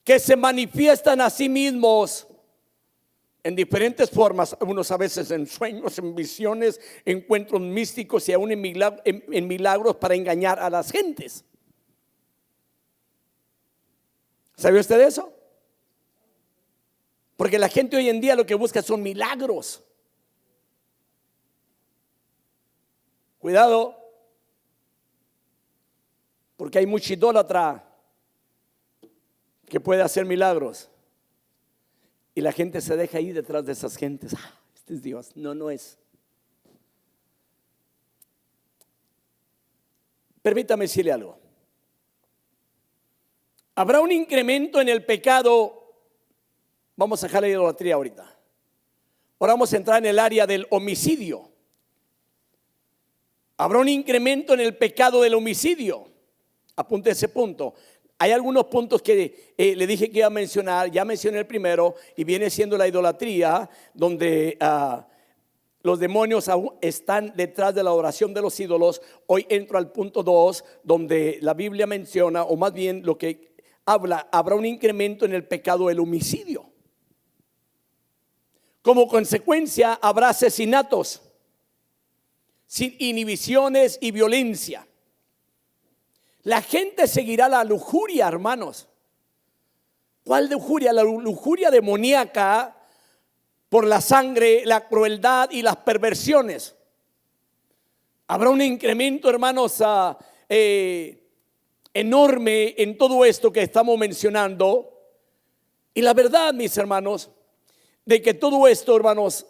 que se manifiestan a sí mismos en diferentes formas, algunos a veces en sueños, en visiones, encuentros místicos y aún en milagros para engañar a las gentes. ¿Sabe usted eso? Porque la gente hoy en día lo que busca son milagros. Cuidado, porque hay mucha idólatra que puede hacer milagros. Y la gente se deja ir detrás de esas gentes. Este es Dios. No, no es. Permítame decirle algo. Habrá un incremento en el pecado. Vamos a dejar la idolatría ahorita. Ahora vamos a entrar en el área del homicidio. Habrá un incremento en el pecado del homicidio. Apunte ese punto. Hay algunos puntos que le dije que iba a mencionar. Ya mencioné el primero, y viene siendo la idolatría, donde los demonios aún están detrás de la adoración de los ídolos. Hoy entro al punto 2, donde la Biblia menciona, o más bien lo que habla, habrá un incremento en el pecado del homicidio. Como consecuencia habrá asesinatos sin inhibiciones y violencia. La gente seguirá la lujuria, hermanos. ¿Cuál lujuria? La lujuria demoníaca por la sangre, la crueldad y las perversiones. Habrá un incremento, hermanos, enorme en todo esto que estamos mencionando. Y la verdad, mis hermanos, de que todo esto, hermanos,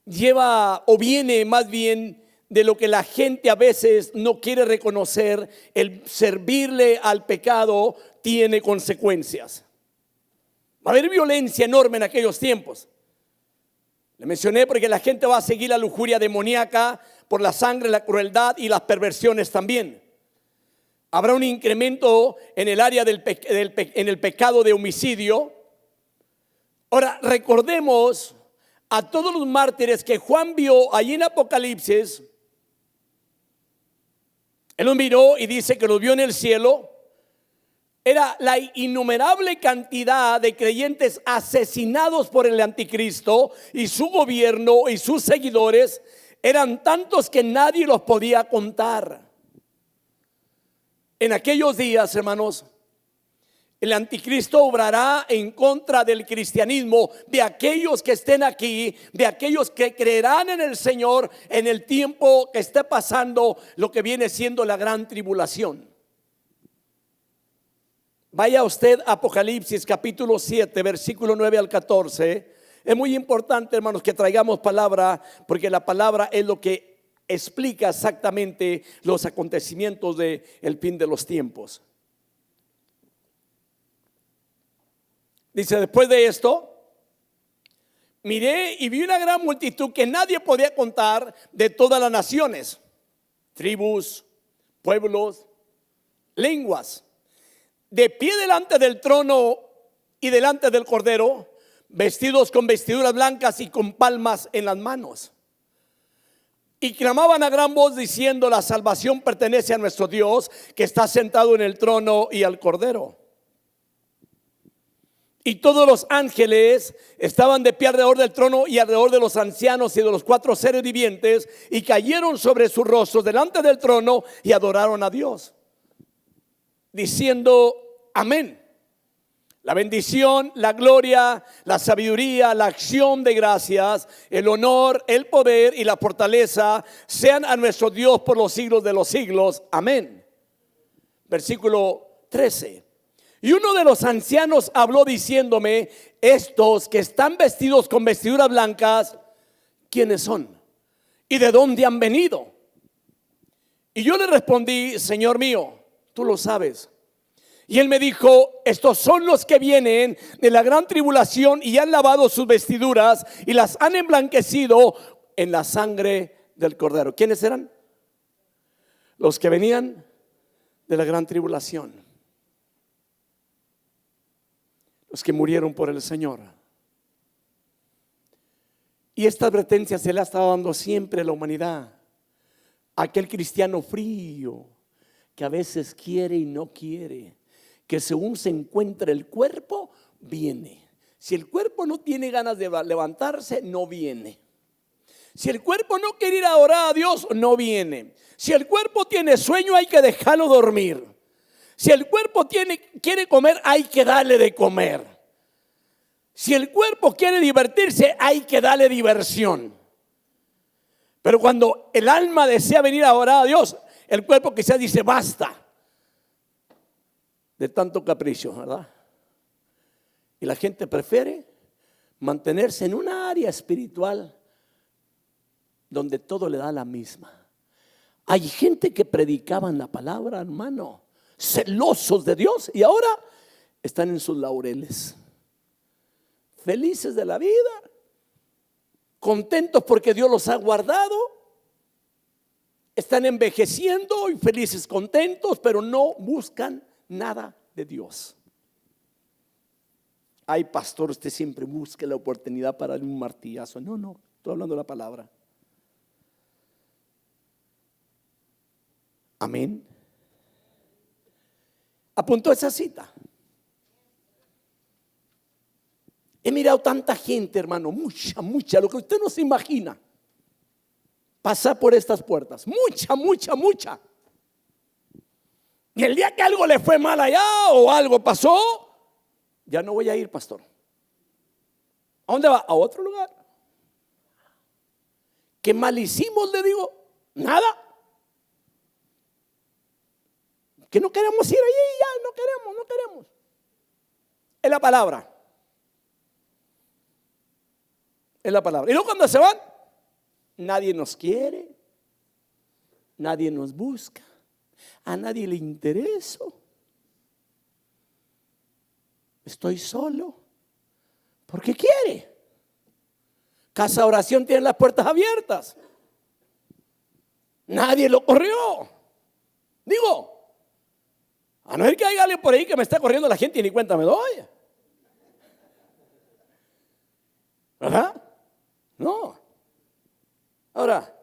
lleva o viene más bien de lo que la gente a veces no quiere reconocer. El servirle al pecado tiene consecuencias. Va a haber violencia enorme en aquellos tiempos. Le mencioné porque la gente va a seguir la lujuria demoníaca por la sangre, la crueldad y las perversiones también. Habrá un incremento en el área en el pecado de homicidio. Ahora, recordemos a todos los mártires que Juan vio allí en Apocalipsis. Él los miró y dice que los vio en el cielo. Era la innumerable cantidad de creyentes asesinados por el anticristo y su gobierno y sus seguidores. Eran tantos que nadie los podía contar. En aquellos días, hermanos, el anticristo obrará en contra del cristianismo, de aquellos que estén aquí, de aquellos que creerán en el Señor en el tiempo que esté pasando lo que viene siendo la gran tribulación. Vaya usted a Apocalipsis capítulo 7, versículo 9 al 14. Es muy importante, hermanos, que traigamos palabra, porque la palabra es lo que explica exactamente los acontecimientos del fin de los tiempos. Dice: después de esto, miré y vi una gran multitud que nadie podía contar, de todas las naciones, tribus, pueblos, lenguas, de pie delante del trono y delante del Cordero, vestidos con vestiduras blancas y con palmas en las manos. Y clamaban a gran voz diciendo: la salvación pertenece a nuestro Dios, que está sentado en el trono, y al Cordero. Y todos los ángeles estaban de pie alrededor del trono y alrededor de los ancianos y de los 4 seres vivientes, y cayeron sobre sus rostros delante del trono y adoraron a Dios, diciendo: amén. La bendición, la gloria, la sabiduría, la acción de gracias, el honor, el poder y la fortaleza sean a nuestro Dios por los siglos de los siglos. Amén. Versículo 13. Y uno de los ancianos habló diciéndome: estos que están vestidos con vestiduras blancas, ¿quiénes son? ¿Y de dónde han venido? Y yo le respondí: Señor mío, tú lo sabes. Y él me dijo: estos son los que vienen de la gran tribulación y han lavado sus vestiduras y las han emblanquecido en la sangre del Cordero. ¿Quiénes eran? Los que venían de la gran tribulación, los que murieron por el Señor. Y esta advertencia se le ha estado dando siempre a la humanidad. Aquel cristiano frío que a veces quiere y no quiere, que según se encuentra el cuerpo, viene. Si el cuerpo no tiene ganas de levantarse, no viene. Si el cuerpo no quiere ir a orar a Dios, no viene. Si el cuerpo tiene sueño, hay que dejarlo dormir. Si el cuerpo quiere comer, hay que darle de comer. Si el cuerpo quiere divertirse, hay que darle diversión. Pero cuando el alma desea venir a orar a Dios, el cuerpo quizás dice: basta de tanto capricho, ¿verdad? Y la gente prefiere mantenerse en una área espiritual donde todo le da la misma. Hay gente que predicaban la palabra, hermano, celosos de Dios, y ahora están en sus laureles, felices de la vida, contentos porque Dios los ha guardado, están envejeciendo y felices, contentos, pero no buscan nada de Dios. Ay, pastor, usted siempre busca la oportunidad para darle un martillazo. No, estoy hablando de la palabra. Amén. Apuntó esa cita. He mirado tanta gente, hermano, mucha, lo que usted no se imagina, pasar por estas puertas, mucha. Y el día que algo le fue mal allá o algo pasó, ya no voy a ir, pastor. ¿A dónde va? A otro lugar. ¿Qué mal hicimos? Le digo, nada. Que no queremos ir allí, ya no queremos. Es la palabra. Es la palabra. Y luego cuando se van, nadie nos quiere, nadie nos busca, a nadie le intereso. Estoy solo. ¿Por qué quiere? Casa Oración tiene las puertas abiertas. Nadie lo corrió. Digo, a no ser que haya alguien por ahí que me está corriendo la gente y ni cuenta me doy. ¿Verdad? No. Ahora,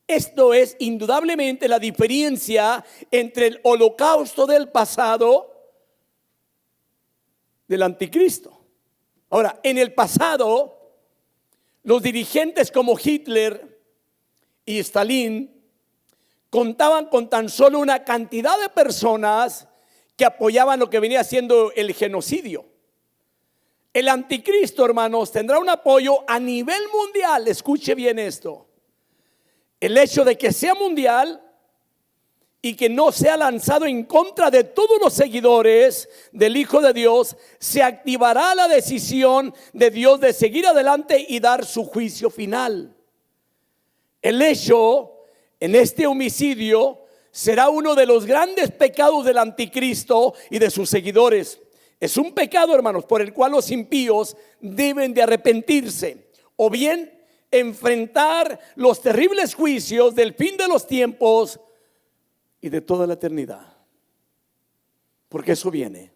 esto es indudablemente la diferencia entre el holocausto del pasado del anticristo. Ahora, en el pasado, los dirigentes como Hitler y Stalin contaban con tan solo una cantidad de personas que apoyaban lo que venía siendo el genocidio. El anticristo, hermanos, tendrá un apoyo a nivel mundial. Escuche bien esto. El hecho de que sea mundial y que no sea lanzado en contra de todos los seguidores del Hijo de Dios, se activará la decisión de Dios de seguir adelante y dar su juicio final. El hecho en este homicidio será uno de los grandes pecados del anticristo y de sus seguidores. Es un pecado, hermanos, por el cual los impíos deben de arrepentirse o bien enfrentar los terribles juicios del fin de los tiempos y de toda la eternidad, porque eso viene.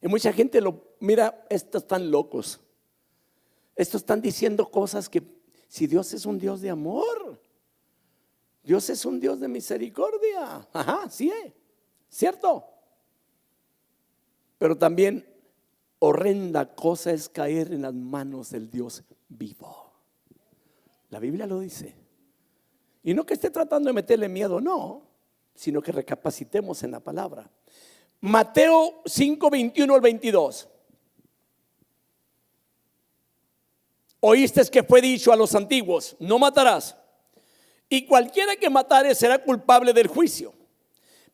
Y mucha gente mira, estos están locos, estos están diciendo cosas que si Dios es un Dios de amor, Dios es un Dios de misericordia, ajá, sí, cierto. Pero también horrenda cosa es caer en las manos del Dios vivo. La Biblia lo dice. Y no que esté tratando de meterle miedo, no, sino que recapacitemos en la palabra. Mateo 5, 21 al 22. Oíste que fue dicho a los antiguos: no matarás, y cualquiera que matare será culpable del juicio.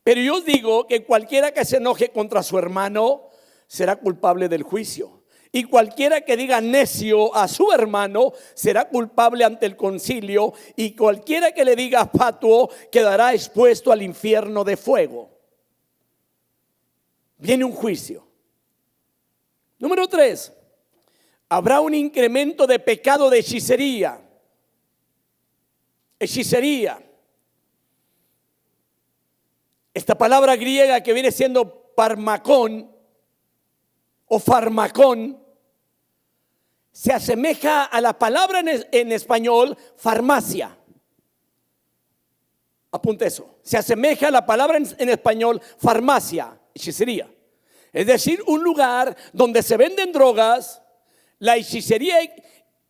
Pero yo os digo que cualquiera que se enoje contra su hermano será culpable del juicio. Y cualquiera que diga necio a su hermano será culpable ante el concilio. Y cualquiera que le diga fatuo quedará expuesto al infierno de fuego. Viene un juicio. Número 3. Habrá un incremento de pecado de hechicería. Hechicería. Esta palabra griega que viene siendo parmacón o farmacón se asemeja a la palabra en español farmacia. Apunte eso. Se asemeja a la palabra en español farmacia, hechicería. Es decir, un lugar donde se venden drogas. La hechicería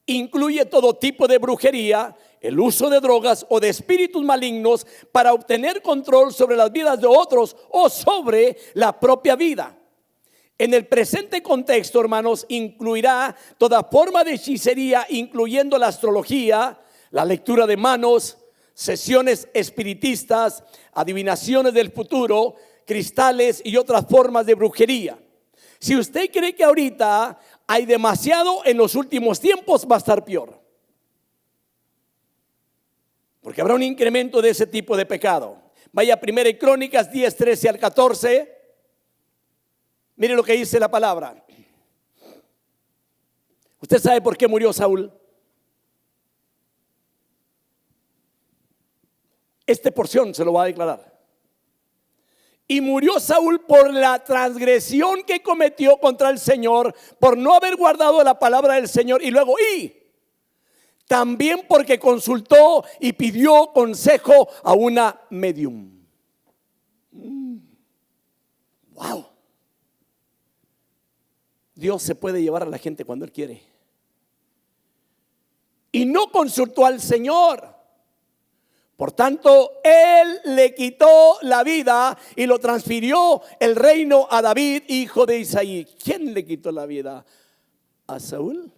incluye todo tipo de brujería, el uso de drogas o de espíritus malignos para obtener control sobre las vidas de otros o sobre la propia vida. En el presente contexto, hermanos, incluirá toda forma de hechicería, incluyendo la astrología, la lectura de manos, sesiones espiritistas, adivinaciones del futuro, cristales y otras formas de brujería. Si usted cree que ahorita hay demasiado, en los últimos tiempos va a estar peor. Porque habrá un incremento de ese tipo de pecado. Vaya a 1 Crónicas 10, 13 al 14. Mire lo que dice la palabra. ¿Usted sabe por qué murió Saúl? Esta porción se lo va a declarar. Y murió Saúl por la transgresión que cometió contra el Señor, por no haber guardado la palabra del Señor. Y luego, también porque consultó y pidió consejo a una medium. Wow. Dios se puede llevar a la gente cuando Él quiere. Y no consultó al Señor. Por tanto, Él le quitó la vida y lo transfirió el reino a David, hijo de Isaí. ¿Quién le quitó la vida? ¿A Saúl?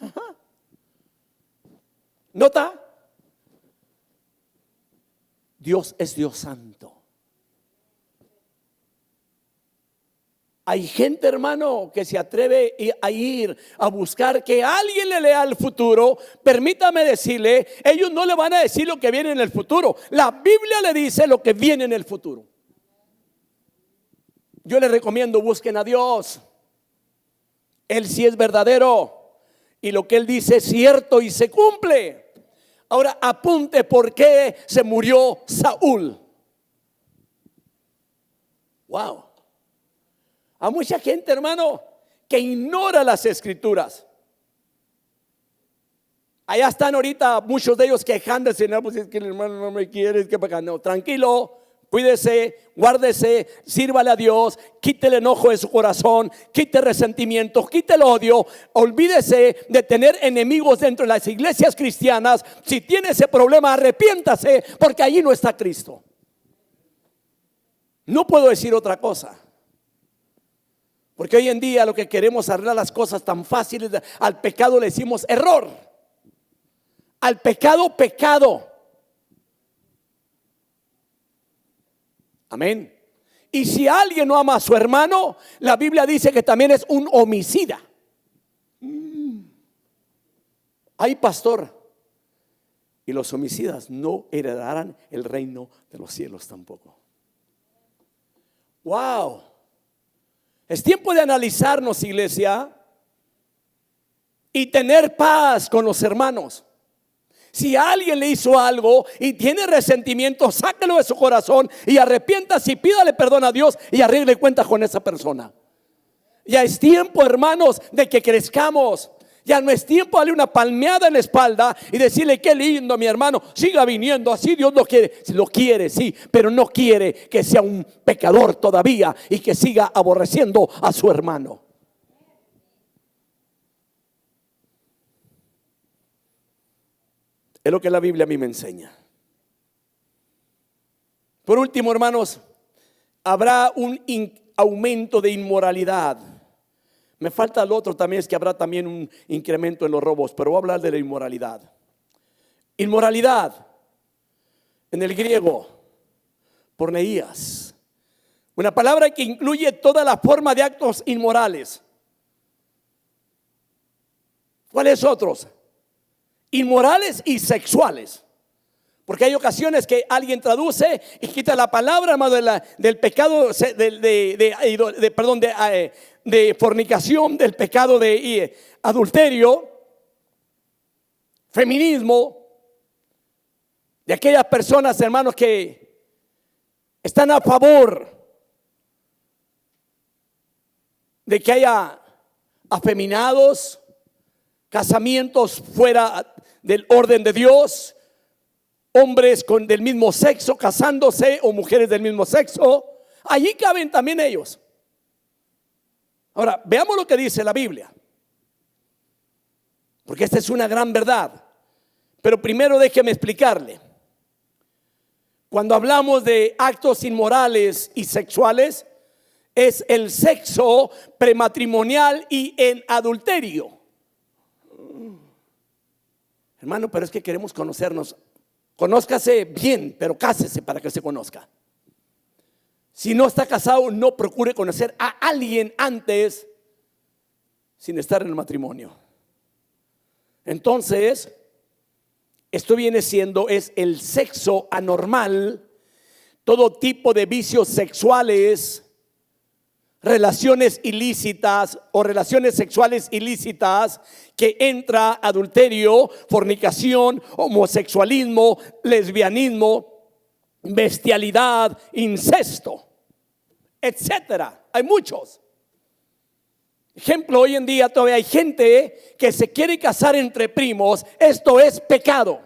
Ajá. ¿Nota? Dios es Dios santo. Hay gente, hermano, que se atreve a ir a buscar que alguien le lea el futuro. Permítame decirle, ellos no le van a decir lo que viene en el futuro. La Biblia le dice lo que viene en el futuro. Yo les recomiendo, busquen a Dios. Él sí es verdadero y lo que Él dice es cierto y se cumple. Ahora apunte por qué se murió Saúl. Wow. Hay mucha gente, hermano, que ignora las escrituras. Allá están ahorita muchos de ellos quejándose. No, pues es que el hermano no me quiere, es que para acá. No, tranquilo, cuídese, guárdese, sírvale a Dios, quite el enojo de su corazón, quite resentimientos, quite el odio. Olvídese de tener enemigos dentro de las iglesias cristianas. Si tiene ese problema, arrepiéntase, porque allí no está Cristo. No puedo decir otra cosa. Porque hoy en día lo que queremos arreglar las cosas tan fáciles, al pecado le decimos error, al pecado, pecado. Amén. Y si alguien no ama a su hermano, la Biblia dice que también es un homicida. Ay, pastor, y los homicidas no heredarán el reino de los cielos tampoco. Wow. Es tiempo de analizarnos, iglesia, y tener paz con los hermanos. Si alguien le hizo algo y tiene resentimiento, sáquelo de su corazón y arrepiéntase y pídale perdón a Dios y arregle cuentas con esa persona. Ya es tiempo, hermanos, de que crezcamos. Ya no es tiempo de darle una palmeada en la espalda y decirle: qué lindo, mi hermano, siga viniendo, así Dios lo quiere. Si lo quiere, sí, pero no quiere que sea un pecador todavía y que siga aborreciendo a su hermano. Es lo que la Biblia a mí me enseña. Por último, hermanos, habrá un aumento de inmoralidad. Me falta lo otro también, es que habrá también un incremento en los robos, pero voy a hablar de la inmoralidad. Inmoralidad, en el griego, porneías, una palabra que incluye toda la forma de actos inmorales. ¿Cuáles otros? Inmorales y sexuales. Porque hay ocasiones que alguien traduce y quita la palabra, hermano, del pecado de fornicación, del pecado de adulterio, feminismo, de aquellas personas, hermanos, que están a favor de que haya afeminados, casamientos fuera del orden de Dios, hombres del mismo sexo casándose o mujeres del mismo sexo. Allí caben también ellos. Ahora, veamos lo que dice la Biblia, porque esta es una gran verdad. Pero primero déjeme explicarle. Cuando hablamos de actos inmorales y sexuales, es el sexo prematrimonial y en adulterio. Hermano, pero es que queremos conocernos. Conózcase bien, pero cásese para que se conozca. Si no está casado, no procure conocer a alguien antes sin estar en el matrimonio. Entonces, esto viene siendo es el sexo anormal, todo tipo de vicios sexuales, relaciones ilícitas o relaciones sexuales ilícitas, que entra adulterio, fornicación, homosexualismo, lesbianismo, bestialidad, incesto, etcétera. Hay muchos. Ejemplo, hoy en día todavía hay gente que se quiere casar entre primos. Esto es pecado.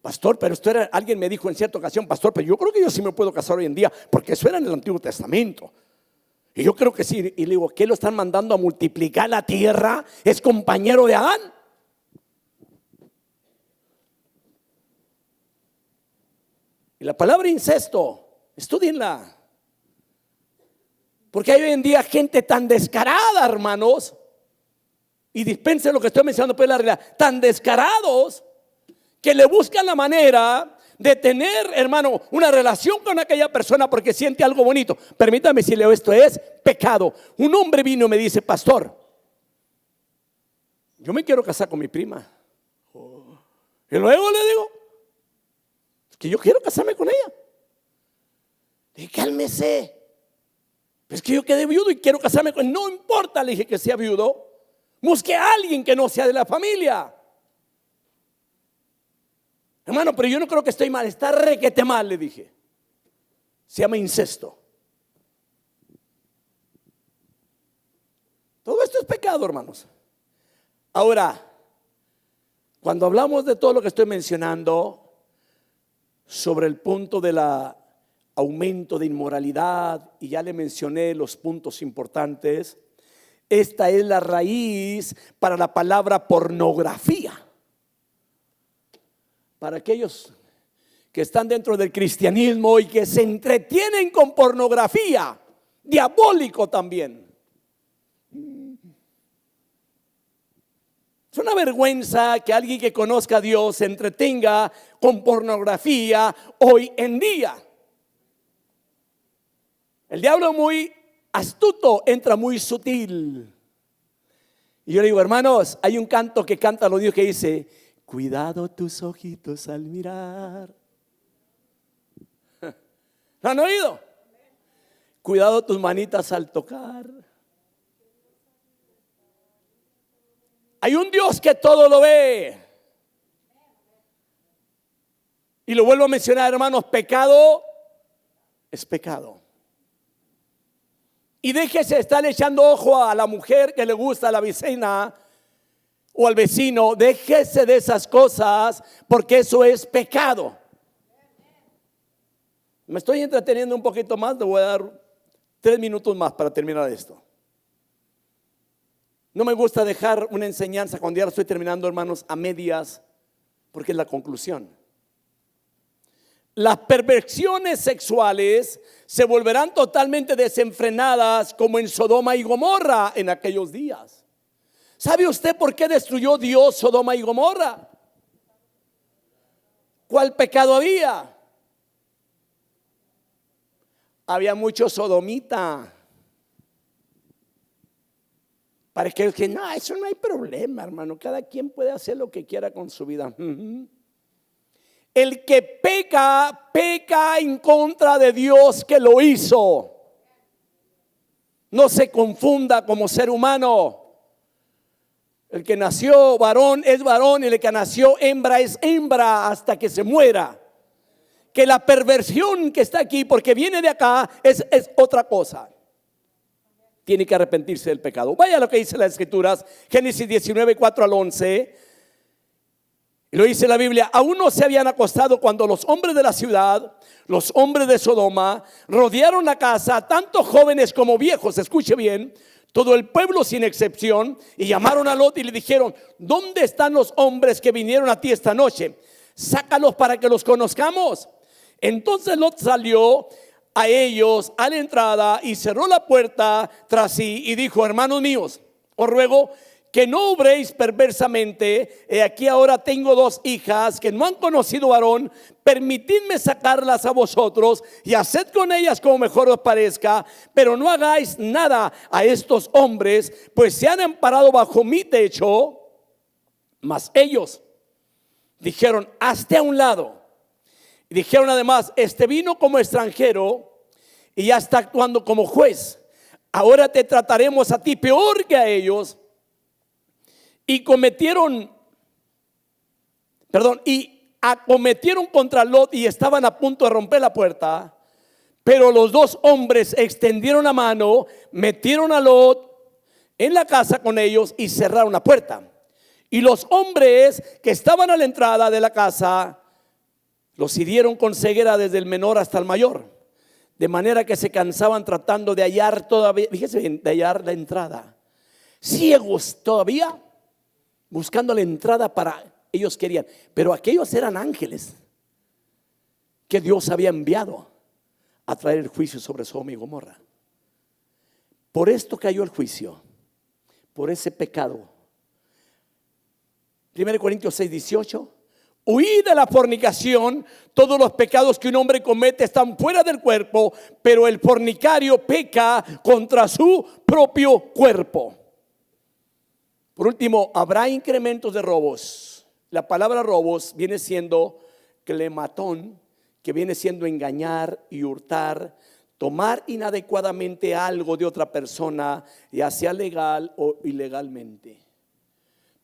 Pastor, pero esto era, alguien me dijo en cierta ocasión, pastor, pero yo creo que yo sí me puedo casar hoy en día, porque eso era en el Antiguo Testamento. Y yo creo que sí. Y le digo, ¿qué lo están mandando a multiplicar la tierra? ¿Es compañero de Adán? Y la palabra incesto, estudienla. Porque hay hoy en día gente tan descarada, hermanos, y dispensen lo que estoy mencionando, pues la realidad, tan descarados, que le buscan la manera de tener, hermano, una relación con aquella persona porque siente algo bonito. Permítame decirle, esto es pecado. Un hombre vino y me dice, pastor, yo me quiero casar con mi prima. Y luego le digo, que yo quiero casarme con ella. Le dije, cálmese. Es que yo quedé viudo y quiero casarme con ella. No importa, le dije, que sea viudo. Busque a alguien que no sea de la familia. Hermano, pero yo no creo que estoy mal. Está requete mal, le dije. Se llama incesto. Todo esto es pecado, hermanos. Ahora, cuando hablamos de todo lo que estoy mencionando sobre el punto del aumento de inmoralidad, y ya le mencioné los puntos importantes, esta es la raíz para la palabra pornografía. Para aquellos que están dentro del cristianismo y que se entretienen con pornografía, diabólico también. Es una vergüenza que alguien que conozca a Dios se entretenga con pornografía hoy en día. El diablo muy astuto entra muy sutil. Y yo le digo, hermanos, hay un canto que canta los Dios que dice, cuidado tus ojitos al mirar. ¿Lo han oído? Cuidado tus manitas al tocar. Hay un Dios que todo lo ve. Y lo vuelvo a mencionar, hermanos, pecado es pecado. Y déjese de estar echando ojo a la mujer que le gusta a la vecina o al vecino. Déjese de esas cosas, porque eso es pecado. Me estoy entreteniendo un poquito más. Le voy a dar 3 minutos más para terminar esto. No me gusta dejar una enseñanza cuando ya la estoy terminando, hermanos, a medias, porque es la conclusión. Las perversiones sexuales se volverán totalmente desenfrenadas, como en Sodoma y Gomorra en aquellos días. ¿Sabe usted por qué destruyó Dios Sodoma y Gomorra? ¿Cuál pecado había? Había mucho sodomita. Para aquellos que no, eso no hay problema, hermano. Cada quien puede hacer lo que quiera con su vida. El que peca, peca en contra de Dios que lo hizo. No se confunda como ser humano. El que nació varón es varón, y el que nació hembra es hembra hasta que se muera. Que la perversión que está aquí, porque viene de acá, es otra cosa. Tiene que arrepentirse del pecado. Vaya lo que dice las Escrituras, Génesis 19, 4 al 11. Y lo dice la Biblia: aún no se habían acostado cuando los hombres de la ciudad, los hombres de Sodoma, rodearon la casa, tanto jóvenes como viejos. Escuche bien, todo el pueblo sin excepción, y llamaron a Lot y le dijeron: ¿dónde están los hombres que vinieron a ti esta noche? Sácalos para que los conozcamos. Entonces Lot salió a ellos a la entrada y cerró la puerta tras sí y dijo: hermanos míos, os ruego que no obréis perversamente. Aquí ahora tengo 2 hijas que no han conocido varón. Permitidme sacarlas a vosotros y haced con ellas como mejor os parezca, pero no hagáis nada a estos hombres, pues se han amparado bajo mi techo. Mas ellos dijeron: hazte a un lado. Y dijeron además: este vino como extranjero y ya está actuando como juez. Ahora te trataremos a ti peor que a ellos. Y acometieron contra Lot y estaban a punto de romper la puerta. Pero los dos hombres extendieron la mano, metieron a Lot en la casa con ellos y cerraron la puerta. Y los hombres que estaban a la entrada de la casa los hirieron con ceguera desde el menor hasta el mayor, de manera que se cansaban tratando de hallar todavía, fíjese bien, de hallar la entrada. Ciegos todavía, buscando la entrada para ellos querían. Pero aquellos eran ángeles que Dios había enviado a traer el juicio sobre Sodoma y Gomorra. Por esto cayó el juicio, por ese pecado. 1 Corintios 6:18. Huid de la fornicación. Todos los pecados que un hombre comete están fuera del cuerpo, pero el fornicario peca contra su propio cuerpo. Por último, habrá incrementos de robos. La palabra robos viene siendo clematón, que viene siendo engañar y hurtar, tomar inadecuadamente algo de otra persona, ya sea legal o ilegalmente.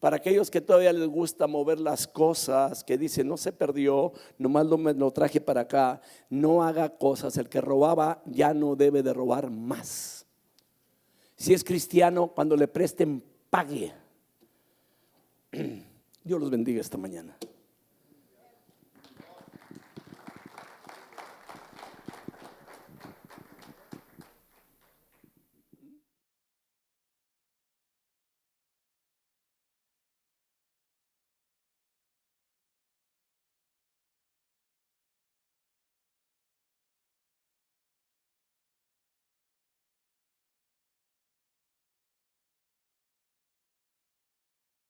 Para aquellos que todavía les gusta mover las cosas, que dicen no se perdió, nomás lo traje para acá, no haga cosas. El que robaba ya no debe de robar más. Si es cristiano, cuando le presten, pague. Dios los bendiga esta mañana.